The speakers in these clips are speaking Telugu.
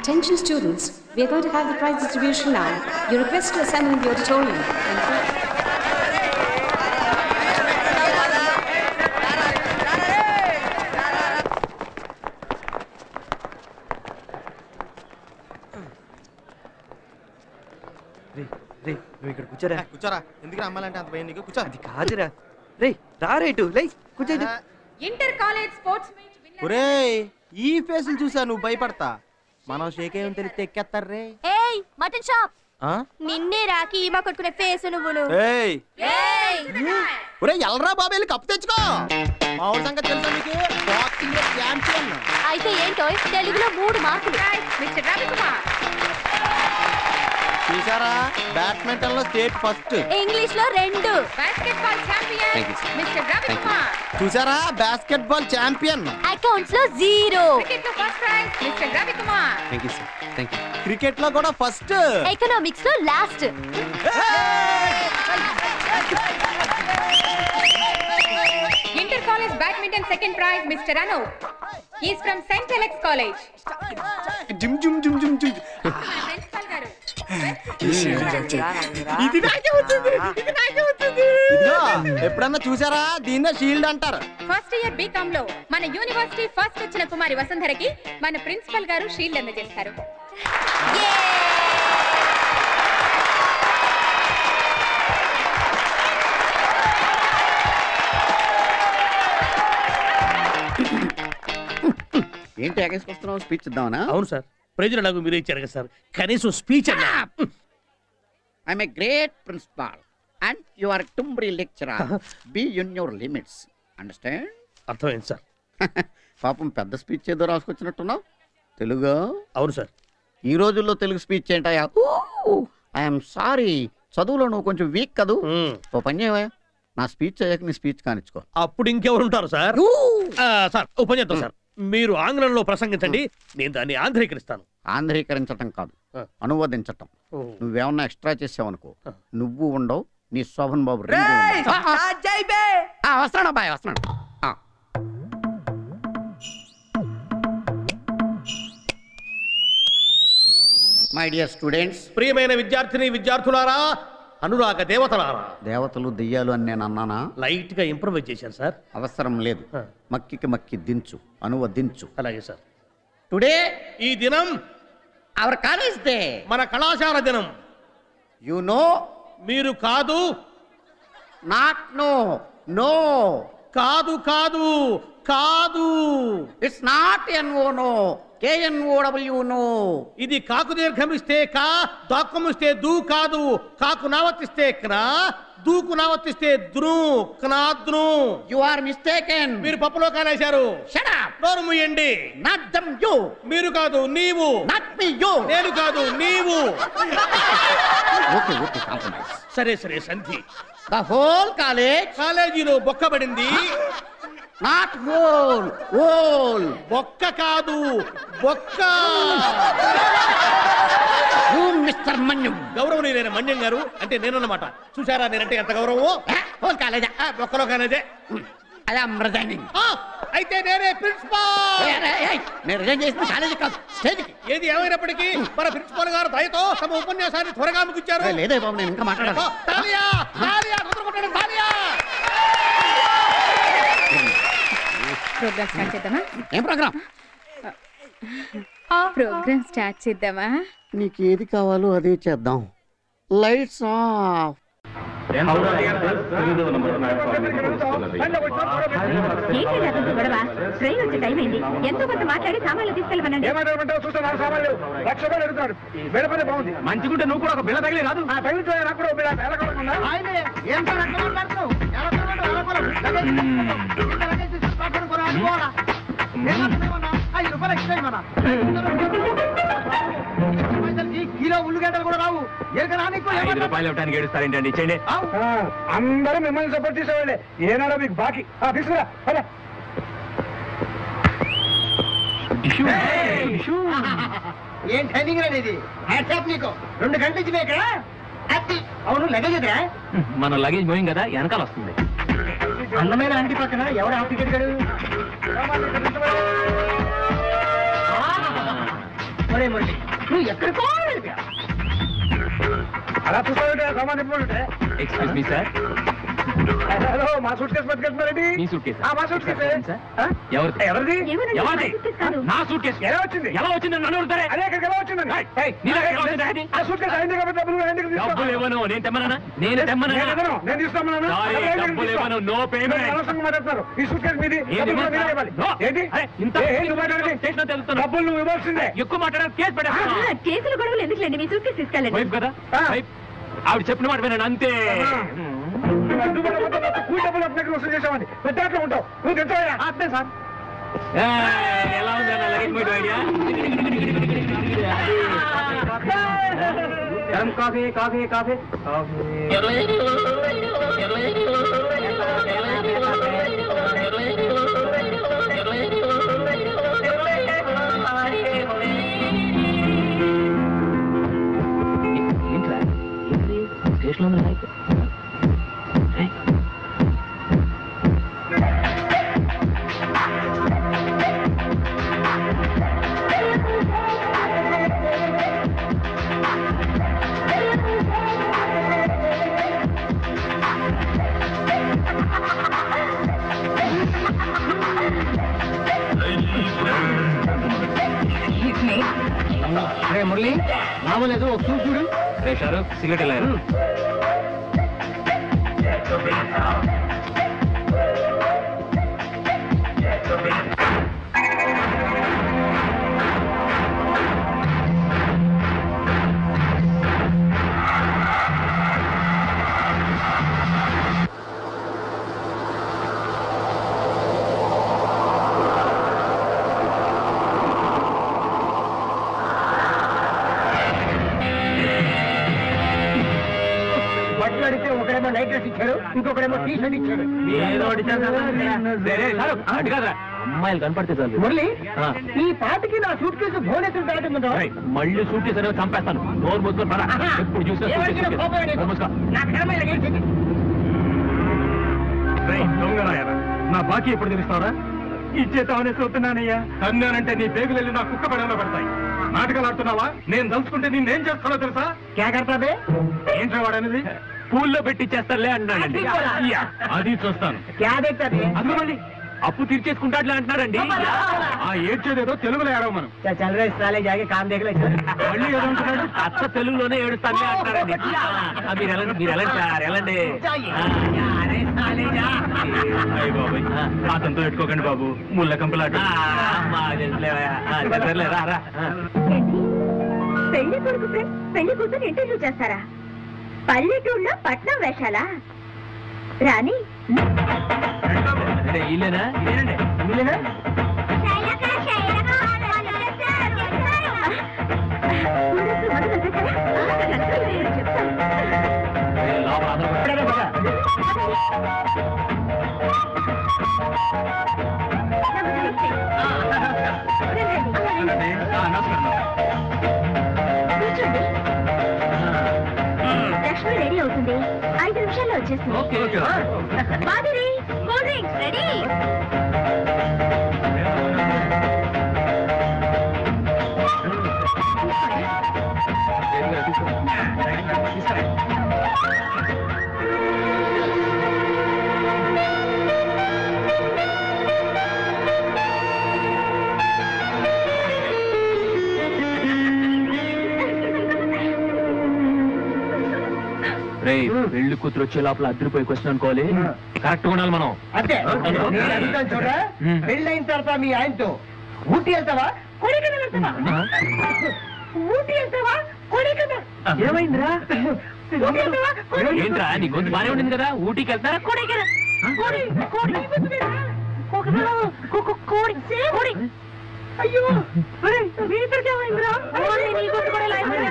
Attention students, we are going to have the prize distribution now. You're requested to assemble in the auditorium. నువ్వు ఇక్కడ కూర్చోరా. కూర్చోరా. ఎందుకు అమ్మాలంటే అంత భయం నీకు? కూర్చో. అది కాదురా. రే రారేటు లై కూర్చో. Inter college sports meet winner. ఒరేయ్ ఈ ఫేసులు చూసా నువ్వు భయపడతా. మనం షేక్ ఏం తెలిస్తే ఎక్కేస్తారు రే. ఏయ్ మటన్ షాప్ నిన్నే రాకి ఈమా కొట్టుకునే ఫేస్ నువ్వును. ఏయ్ ఒరేయ్ ఎల్రా బాబు వెళ్ళి కప్పు తెచ్చుకో. మా ఊరి సంగతి తెలుసా నీకు? బాక్సింగ్ లో ఛాంపియన్. అయితే ఏంటో తెలుగులో 3 మార్కులు. మిస్టర్ రవికుమార్. చూసారా బ్యాడ్మింటన్ లో స్టేట్ ఫస్ట్. ఇంగ్లీష్ లో 2. Basketball champion mister Ravikumar. చూసారా బాస్కెట్బాల్ ఛాంపియన్. అకౌంట్స్ లో 0. క్రికెట్ లో first prize mister Ravikumar. Thank you sir. Thank you. Cricket లో కూడా ఫస్ట్. ఎకనామిక్స్ లో last. Inter college badminton second prize mister Anu. He is from saint Alex college. Gym gym gym gym gym. Principal గారు ఇది నాకే వచ్చింది. ఇదిగో ఎప్పుడన్నా చూసారా దీన్నే షీల్డ్ అంటారు. ఫస్ట్ ఇయర్ బీకామ్ లో మన యూనివర్సిటీ ఫస్ట్ వచ్చిన కుమారి వసుంధరకి మన ప్రిన్సిపల్ గారు షీల్డ్ అందజేస్తారు. ఏంటి ఎగేసుకొస్తున్నావు? స్పీచ్ ఇద్దామనా? అవును సార్, ప్రజలు నాకు మీరు ఇచ్చారు కదా సార్, కనీసం స్పీచ్ అన్నా. I'm a great principal and you are టుంబ్రీ lecturer. Be in your limits. Understand? అర్థమైంది సార్. పాపం పెద్ద స్పీచ్ ఏదో రాసుకొచ్చినట్టున్నావు. తెలుగు? అవును సార్. ఈ రోజుల్లో తెలుగు స్పీచ్ ఏంటయ్యా? ఐఎమ్ సారీ, చదువులో నువ్వు కొంచెం వీక్ కదూ. ఓ పని చేయవా, నా స్పీచ్ అయ్యాక నీ స్పీచ్ కానిచ్చుకో. అప్పుడు ఇంకెవరు ఉంటారు సార్? సార్ ఓ పని చేద్దాం సార్, మీరు ఆంగ్లంలో ప్రసంగించండి, నేను దాన్ని ఆంధ్రీకరిస్తాను. ఆంధ్రీకరించటం కాదు, అనువదించటం. నువ్వేమన్నా ఎక్స్ట్రా చేసావనుకో నువ్వు ఉండవు, నీ శోభన్ బాబు వస్తున్నాడు. అబ్బాయి వస్తున్నాడు. మై డియర్ స్టూడెంట్స్, ప్రియమైన విద్యార్థిని విద్యార్థులారా, అనురాగ దేవతలారా. దేవతలు దెయ్యాలు అని నేను అన్నానా? లైట్ గా ఇంప్రూవైజ్ చేశాను సార్. అవసరం లేదు, మక్కికి మక్కి దించు, అనువదించు. అలాగే సార్. టుడే ఈ దినం అవర్ కాలేజ్ డే, మన కళాశాల దినం. You know? మీరు కాదు. Not no, no. కాదు కాదు కాదు. It's not N O no, K N O W no. ఇది కాకు దీర్ఘమిస్తే కా, దాక్కుమిస్తే దూ కాదు. కాకు నావర్తిస్తే క్నా, దూకు నావర్తిస్తే ద్రు, క్నాద్రు. You are mistaken. మీరు పప్పులో కాలేశారు. Shut up. నోరు మూయండి. Not dum you. మీరు కాదు నీవు. Not me you. నేను కాదు నీవు. Okay okay, compromise. సరే సరే సంధి. The whole college. కాలేజీలో బొక్కబడింది. Not whole, hole. బొక్క కాదు బొక్క. మిస్టర్ మన్యం. గౌరవనీయులైన మన్యం గారు అంటే నేనన్నమాట. చూసారా నేనంటే ఎంత గౌరవమో. హోల్ కాలేజా? బొక్కలో కాలేజే. I am resigning. అయితే నేనే ప్రిన్సిపాల్. నేను రిజైన్ చేసిన కాలేజీ కాదు, స్టేజ్కి. ఏది ఏమైనప్పటికీ మన ప్రిన్సిపాల్ గారు దయతో తమ ఉపన్యాసాన్ని త్వరగా ముగించారు. లేదే బాబు, నేను ఇంకా మాట్లాడాలి. తాలియా తాలియా కుదురుకుంటాడు తాలియా. ప్రోగ్రామ్ స్టార్ట్ చేద్దామా? ఏం ప్రోగ్రామ్? ప్రోగ్రామ్ స్టార్ట్ చేద్దామా? నీకు ఏది కావాలో అదే చేద్దాం. Lights off. ట్రైన్ వచ్చే టైం అయింది. ఎంతో కొంత మాట్లాడి సామాన్లు తీసుకెళ్ళమనండి. మంచిగుంటే నువ్వు కూడా ఒక బిళ్ళ తగిలి రాదు. కిలో ఉల్లిగడ్డలు కూడా రావు. రూపాయలు ఇవ్వడానికి ఏడుస్తారేంటండి? ఇచ్చేయండి. అందరూ మిమ్మల్ని సపోర్ట్ చేసేవాళ్ళే. ఏనాడో మీకు బాకీ. తీసుకురా. ఏం టైమింగ్ రా ఇది? హ్యాట్సాప్ నీకు. 2 గంటలు ఇచ్చినా ఇక్కడ. అవును, లగేజ్ ఎదురా? మన లగేజ్ పోయింది కదా, వెనకాల వస్తుంది. అందమైన ఆంటీ పక్కన ఎవరు టికెట్ గడు? నువ్వు ఎక్కడికో అలా చూస్తావుంటే సామాన్య ఎక్స్క్యూజ్ మీ సార్. హలో మా సూట్ కేసు పట్టుకెళ్తున్నారండి. మీ సూట్ కేసు మా సూట్ కేసు ఎవరిది? ఎవరిది? నా సూట్ కేసు ఎలా వచ్చింది? ఎలా వచ్చింది నన్ను అడుగుతారే? అదే ఇక్కడికి ఎలా వచ్చిందండి? నీ దగ్గర ఎలా వచ్చింది? ఆ సూట్ కేసు అయింది కాబట్టి డబ్బులు ఇవ్వను. నేను తెమ్మనా? నేను తెమ్మనా? నేను తీస్తామన్నాను. డబ్బులు ఇవ్వను. No payment. అనవసరంగా మాట్లాడుతున్నారు. ఈ సూట్ కేసు మీది. డబ్బులు నువ్వు ఇవ్వాల్సిందే. ఎక్కువ మాట్లాడారు కేసు పెట్టా. కేసులు గొడవలు ఎందుకులేండి మీ సూట్ కేసు తీసుకెళ్ళండి. వైఫ్ కదా వైఫ్. ఆవిడ చెప్పిన మాట వినండి అంతే. కూలి డబ్బులు అప్పుడు వసూలు చేసామని పెద్దాట్లో ఉంటావు. నువ్వు తెచ్చావా? అంతే సార్. ఎలా ఉంది అన్న లగేజ్ పోయి idea? Coffee coffee coffee station లో మురళి రావలేదు ఒక చూడు. రే షారూక్ సిగరెట్ ఇలా ఒకడేమో నైట్ డ్రెస్ ఇచ్చాడు, ఇంకొకడేమో టీ షర్ట్ ఇచ్చాడు. అమ్మాయిలు కనపడితే చాలు. మురళి ఈ పాటికి నా సూట్ కేసు భువనేశ్వర్ దాటిందా? మళ్ళీ సూట్ కేసు అనేవి చంపేస్తాను. నోరు మూసుకొని పడా. ఎప్పుడు చూసినా నా బాకీ ఎప్పుడు తెలుస్తావరా? ఇచ్చేతామనే చూస్తున్నానయ్యా. అన్నానంటే నీ పేగులెళ్ళి నా కుక్క పడవలో పడతాయి. నాటకాలు ఆడుతున్నావా? నేను తలుచుకుంటే నేనేం చేస్తానో తెలుసా? కేకడతాదే ఏంట్రా వాడనేది? పూల్లో పెట్టి చేస్తానులే అన్నాడండి. అది చూస్తాను. అందులో మళ్ళీ అప్పు తీర్చేసుకుంటాడులే అంటున్నాడండి. ఆ ఏడ్చేదేదో తెలుగులో ఏడవమను. మళ్ళీ ఏదంటున్నాడు? అత్త తెలుగులోనే ఏడుస్తానులే అంటున్నాడండి. మీరు ఎలాంటి మీరు ఎలాంటి సార్ ఎలాంటి? అయ్య బాబు అతనితో పెట్టుకోకండి బాబు. ముళ్ళ కంపలాట. రా పెళ్లి కొడుకు ఫ్రెండ్స్ పెళ్లి కూతురు ఇంటర్వ్యూ చేస్తారా? పల్లెటూళ్ళలో పట్నం వేషాలా? రాణి ఇల్లేనా? ఇదేనండి ఇల్లేనా? లక్ష్మి రెడీ అవుతుంది. 5 నిమిషాల్లో వచ్చేస్తుంది. Madhuri cool drinks ready. పెళ్లి కూతురు వచ్చే లోపల అద్దరిపోయి క్వశ్చన్ అనుకోవాలి. కరెక్ట్ ఉండాలి మనం. అంతే చూడరా. పెళ్ళైన తర్వాత మీ ఆయనతో ఊటీ వెళ్తావా? కొడైకెనాల్ వెళ్తావా? ఊటీ వెళ్తావా? కొడైకెనాల్. ఏమైందిరా? ఏంట్రా నీ గొంతు బానే ఉండింది కదా. ఊటీకి వెళ్తారా? కొడైకెనాల్. అయ్యో మీ ఇద్దరికి ఏమైందిరా? నీ గొంతు కూడా ఇలా అయిందిరా?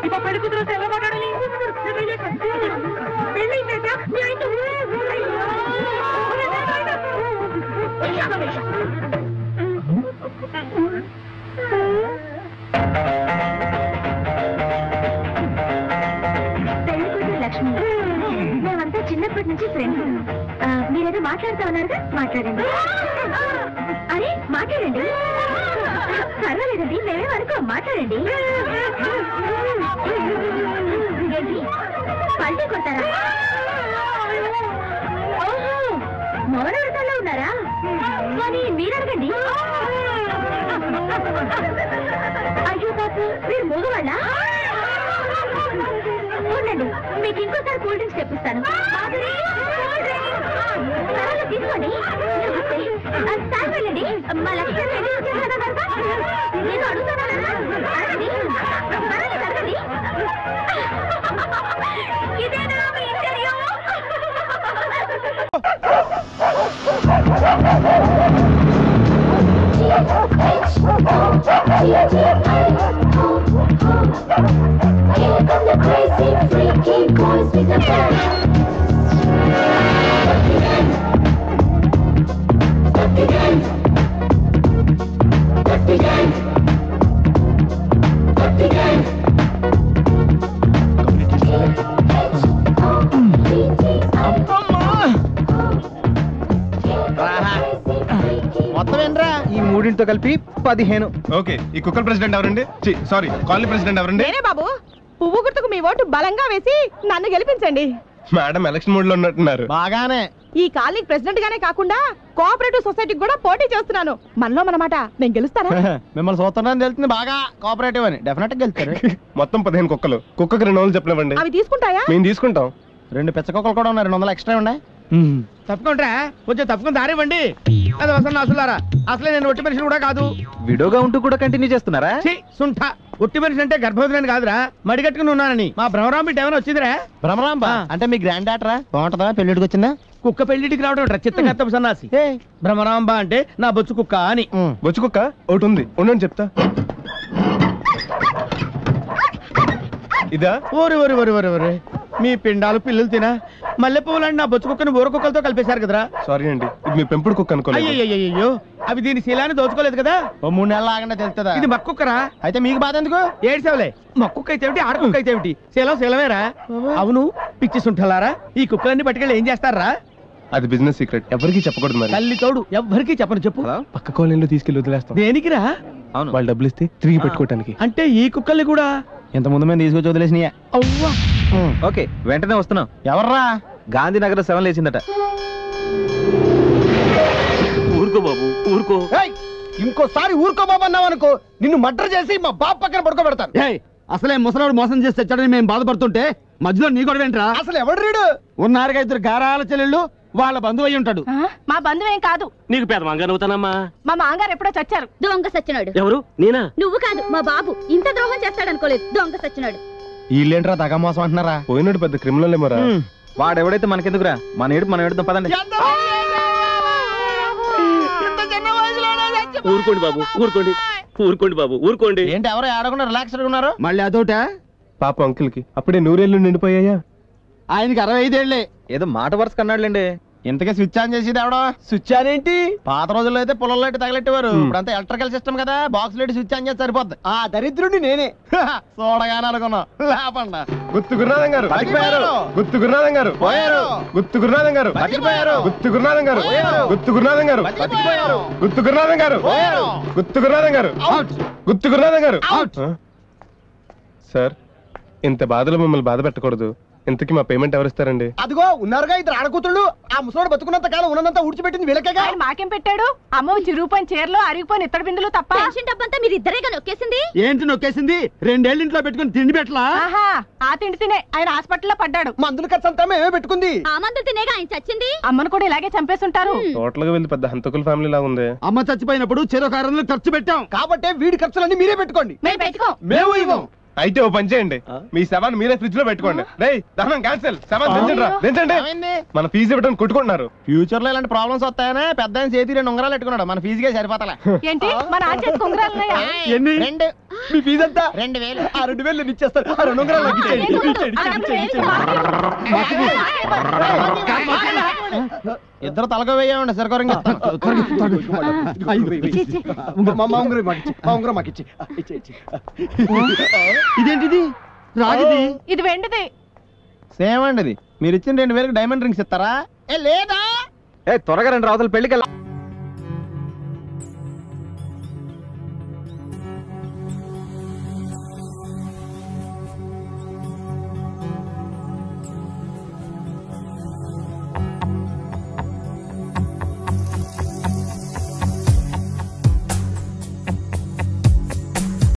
ఇప్పుడు పెళ్లి కూతురు ఎలా మాట్లాడాలి? లక్ష్మి. మేమంతా చిన్నప్పటి నుంచి ఫ్రెండ్స్. మీరేదో మాట్లాడుతా ఉన్నారుగా, మాట్లాడండి. అరే మాట్లాడండి. పర్వాలేదండి, మేమేమనుకో, మాట్లాడండి. ఏంటి పల్టీ కొడతారా? ఓహో, మౌనవ్రతంలో ఉన్నారా? మరి మీరు అడగండి. అయ్యో బాబు, మీరు మగవాళ్ళ? ఉండండి, మీకు ఇంకోసారి కూల్ డ్రింక్స్ తెప్పిస్తాను. తీసుకోండి. సార్ వెళ్ళండి, మా లక్ష్యం నేను అడుగుతాను. అడగండి, అడగండి. ఇదేనా మీ interview? Here come the crazy, freaky boys with the band. Duck again. Duck again. Duck again. మొత్తం ఏంట్రా? ఈ మూడింటితో కలిపి 15. ఓకే, ఈ కుక్కర్ ప్రెసిడెంట్ ఎవరండి? సారీ, కాలనీ ప్రెసిడెంట్ ఎవరండి? నేనే బాబు. పువ్వు గుర్తుకు మీ ఓటు బలంగా వేసి నన్ను గెలిపించండి. మేడం ఎలక్షన్ మూడ్ లో ఉన్నట్టున్నారు. బాగానే. ఈ కాలనీ ప్రెసిడెంట్ గానే కాకుండా కోఆపరేటివ్ సొసైటీకి కూడా పోటీ చేస్తున్నాను. మనలో మనమాట, నేను గెలుస్తారా? మిమ్మల్ని చూస్తున్నాను తెలుస్తుంది బాగా. కోఆపరేటివ్ అని డెఫినెట్ గా గెలుస్తారు. మొత్తం 15 కుక్కలు. కుక్కకి 2 రోజులు చెప్పలేవండి. అవి తీసుకుంటాయా? మేము తీసుకుంటాం. 2 పెద్ద కుక్కలు కూడా ఉన్నాయి. 200 ఎక్స్ట్రా ఉన్నాయి. తప్పకుండా కొంచెం తప్పకుండా దారివ్వండి. అది వసంత అసలారా, అసలే నేను ఒట్టి మనిషిని కూడా కాదు. విడోగా ఉంటూ కూడా కంటిన్యూ చేస్తున్నారా? సుంఠ, ఒట్టి మనిషి అంటే గర్భవతిని కాదురా, మడిగట్టుకుని ఉన్నానని. మా భ్రమరాంబ బిడ్డ ఏమైనా వచ్చిందిరా? భ్రమరాంబ అంటే మీ గ్రాండ్ డాటరా? బాగుంటుందా? పెళ్లిడికి వచ్చిందా? కుక్క పెళ్లిటికి రావడం చిత్తగత్త సన్నాసి. భ్రమరాంబ అంటే నా బొచ్చు కుక్క అని. బొచ్చు కుక్క ఒకటి ఉంది, ఉండండి చెప్తా. ఇదా? ఓరి ఓరి ఓరి ఓరి ఓరి, మీ పిండాలు పిల్లలు తినా మల్లె పువ్వులండి నా బొచ్చు కుక్కని ఊర కుక్కలతో కలిపేశారు కదరా. సారీ అండి, ఇది మీ పెంపుడు కుక్క అనుకోలేదు. అయ్యో, అవి దీని శీలాన్ని దోచుకోలేదు కదా. ఓ 3 నెలలు ఆగండి తెలుస్తుందా? ఇది మక్కుక్కరా? అయితే మీకు బాధ ఎందుకు? ఏడ్సేవలే, మక్కుక్క అయితే ఏమిటి, ఆడకుక్క అయితే ఏమిటి, శీలమేరా. అవును పిచ్చి సుంఠలారా, ఈ కుక్కలన్నీ పట్టుకెళ్ళి ఏం చేస్తారా? అది బిజినెస్ సీక్రెట్, ఎవరికి చెప్పకూడదు. మరి తల్లి తోడు ఎవ్వరికి చెప్పను. చెప్పు. పక్క కాలనీలో తీసుకెళ్లి వదిలేస్తాం. దేనికిరా? అవును, వాళ్ళు డబ్బులు ఇస్తే తిరిగి పెట్టుకోవటానికి. అంటే ఈ కుక్కల్ని కూడా ఇంత ముందు మేము తీసుకొచ్చి వదిలేసినాయా? అవ్వా. ఓకే, వెంటనే వస్తున్నాం. ఎవర్రా? గాంధీనగర్ 7 లేచిందట. ఊరుకో బాబు, ఊరుకో. ఇంకోసారి ఊరుకో బాబు అన్నావు అనుకో, నిన్ను మర్డర్ చేసి మా బాబు పక్కన పడుకోబెడతాను. అసలే ముసలాడు మోసం చేసి తెచ్చాడని మేము బాధపడుతుంటే మధ్యలో నీ కూడా ఏంట్రా? అసలు ఎవడు రీడు? ఉన్నారుగా 2 గారాల చెల్లెళ్ళు, వాళ్ళ బంధువు అయి ఉంటాడు. మా బంధువేం కాదు. నీకు పెద్ద మంగారు అవుతానమ్మా. మా మాంగారు ఎప్పుడో చచ్చారు. దొంగ సచ్చినాడు. ఎవరు? నేనా? నువ్వు కాదు, మా బాబు. ఇంత ద్రోహం చేస్తాడనుకోలేదు. దొంగ సచ్చినాడు. వీళ్ళేంట్రా దగా మోసం అంటున్నారా? పోయినాడు పెద్ద క్రిమినల్ ఏమోరా. వాడెవడైతే మనకెందుకురా, మన ఏడు మనం ఏడుతాం పదండి. ఊరుకోండి బాబు, ఊరుకోండి, ఊరుకోండి బాబు, ఊరుకోండి. ఏంటి ఎవరో ఆడకుండా రిలాక్స్ ఉన్నారు? మళ్ళీ అదోట. పాప అంకుల్ కి అప్పుడే 100 ఏళ్ళు నిండిపోయాయా? ఆయనకి 65 ఏళ్లే. ఏదో మాట వరుస కన్నాడులేండి. ఇంతకే స్విచ్ ఆన్ చేసేది ఎవడో? స్విచ్ ఆన్ ఏంటి? పాత రోజుల్లో అయితే పొలం లైట్ తగలెట్టేవారు. ఇప్పుడంతా ఎలక్ట్రికల్ సిస్టమ్ కదా, బాక్స్ లైట్ స్విచ్ ఆన్ చేస్తే సరిపోద్ది. ఆ దరిద్రుడిని నేనే. చూడగానే అనుకున్నాం. లేపండి. గుత్తు గురునాథం గారు బతికిపోయారు. గుత్తు గురునాథం గారు పోయారు. గుత్తు గురునాథం గారు బతికిపోయారు. గుత్తు గురునాథం గారు పోయారు. గుత్తు గురునాథం గారు బతికిపోయారు. గుత్తు గురునాథం గారు పోయారు. గుత్తు గురునాథం గారు గుత్తు గురునాథం గారు. సార్, ఇంత బాధలో మిమ్మల్ని బాధ పెట్టకూడదు. ఇంతకీ మా పేమెంట్ ఎవరిస్తారండి? అదిగో ఉన్నారుగా 2 ఆడకూతుళ్ళు. ఆ ముసలోడు బతుకున్నంత కాలం ఉన్నంత ఊడ్చిపెట్టింది వీళ్ళకేగా. ఆయన మాకేం పెట్టాడు? అమ్మో, చిరుగుపోయిన చీరలు, అరిగిపోయిన ఇత్తడి బిందులు తప్ప. పెన్షన్ డబ్బంతా మీరు ఇద్దరేగా నొక్కేసింది. ఏంటి నొక్కేసింది? 2 ఏళ్ళ ఇంట్లో పెట్టుకుని తిండి పెట్టలా? ఆహా, ఆ తిండి తినే ఆయన హాస్పిటల్లో పడ్డాడు. మందుల ఖర్చు అంతా మేమే పెట్టుకుంది. ఆ మందులు తినేగా ఆయన చచ్చింది. అమ్మను కూడా ఇలాగే చంపేస్తుంటారు. టోటల్ గా వీళ్ళు పెద్ద హంతకుల ఫ్యామిలీ లాగా ఉంది. అమ్మ చచ్చిపోయినప్పుడు చెరొక 600 ఖర్చు పెట్టాం. కాబట్టి వీడి ఖర్చులన్నీ మీరే పెట్టుకోండి. మేము పెట్టుకో. మేము ఇవ్వం. అయితే ఓ పని చేయండి, మీ శవాన్ని మీరే ఫ్రిడ్జ్ లో పెట్టుకోండి. రేయ్ దహనం క్యాన్సిల్. శవాన్ని దించండి. మన ఫీజు ఇవ్వడానికి కొట్టుకుంటున్నారు. ఫ్యూచర్ లో ఇలాంటి ప్రాబ్లమ్స్ వస్తాయనే పెద్ద ఆయన చేతి 2 ఉంగరాలు పెట్టుకున్నాడు. మన ఫీజుగా సరిపోతలే. ఏంటి మన ఆచేతి ఉంగరాలు ఉన్నాయా? ఎన్ని? 2. మీ ఫీజు ఎంత? 2000. ఆ 2000 ఇచ్చేస్తారు. ఆ 2 ఉంగరాలు నాకు ఇచ్చేయండి. ఇద్దరు తలక వేయండి సరికొరంగా. ఇదేంటిది? రాగిది. ఇది వెండిది. సేమ్ అండి. మీరు ఇచ్చిన 2000 డైమండ్ రింగ్స్ ఇస్తారా? లేదా త్వరగా 2 రావతలు పెళ్లికి